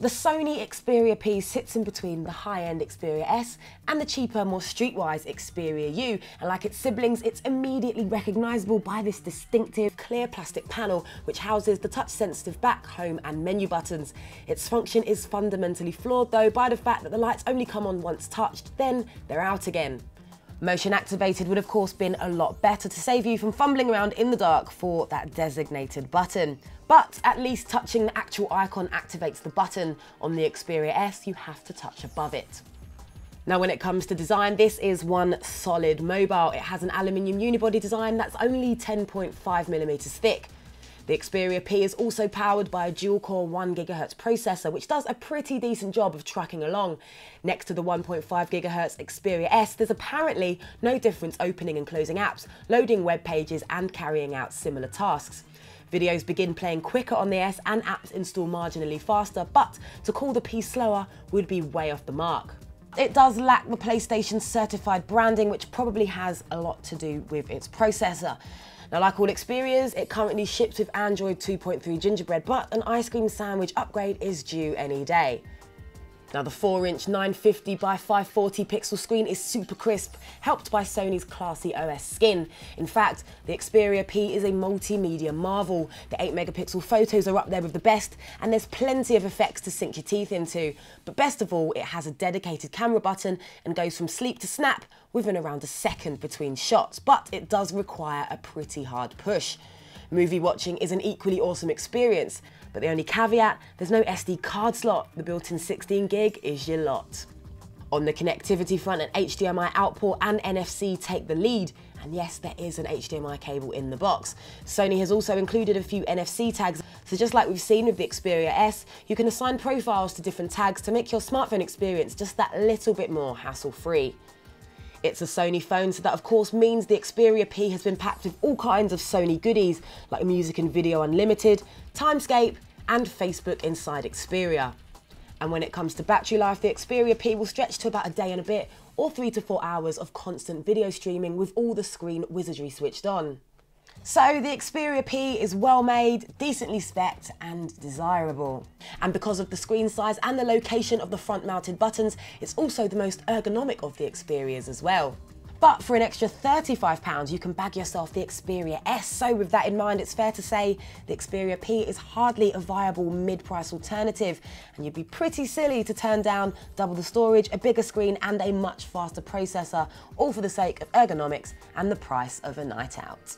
The Sony Xperia P sits in between the high-end Xperia S and the cheaper, more streetwise Xperia U, and like its siblings, it's immediately recognisable by this distinctive clear plastic panel which houses the touch-sensitive back, home and menu buttons. Its function is fundamentally flawed though by the fact that the lights only come on once touched, then they're out again. Motion activated would of course been a lot better to save you from fumbling around in the dark for that designated button. But at least touching the actual icon activates the button. On the Xperia S, you have to touch above it. Now when it comes to design, this is one solid mobile. It has an aluminium unibody design that's only 10.5mm thick. The Xperia P is also powered by a dual-core 1GHz processor, which does a pretty decent job of trucking along. Next to the 1.5GHz Xperia S, there's apparently no difference opening and closing apps, loading web pages and carrying out similar tasks. Videos begin playing quicker on the S and apps install marginally faster, but to call the P slower would be way off the mark. It does lack the PlayStation certified branding, which probably has a lot to do with its processor. Now, like all Xperias, it currently ships with Android 2.3 Gingerbread, but an ice cream sandwich upgrade is due any day. Now, the 4-inch 950 by 540 pixel screen is super crisp, helped by Sony's classy OS skin. In fact, the Xperia P is a multimedia marvel. The 8-megapixel photos are up there with the best, and there's plenty of effects to sink your teeth into. But best of all, it has a dedicated camera button and goes from sleep to snap within around a second between shots, but it does require a pretty hard push. Movie watching is an equally awesome experience, but the only caveat, there's no SD card slot. The built-in 16GB is your lot. On the connectivity front, an HDMI output and NFC take the lead, and yes, there is an HDMI cable in the box. Sony has also included a few NFC tags, so just like we've seen with the Xperia S, you can assign profiles to different tags to make your smartphone experience just that little bit more hassle-free. It's a Sony phone, so that of course means the Xperia P has been packed with all kinds of Sony goodies like Music and Video Unlimited, Timescape and Facebook Inside Xperia. And when it comes to battery life, the Xperia P will stretch to about a day and a bit or 3 to 4 hours of constant video streaming with all the screen wizardry switched on. So the Xperia P is well made, decently spec'd and desirable. And because of the screen size and the location of the front mounted buttons, it's also the most ergonomic of the Xperias as well. But for an extra £35, you can bag yourself the Xperia S. So with that in mind, it's fair to say the Xperia P is hardly a viable mid-price alternative, and you'd be pretty silly to turn down double the storage, a bigger screen and a much faster processor, all for the sake of ergonomics and the price of a night out.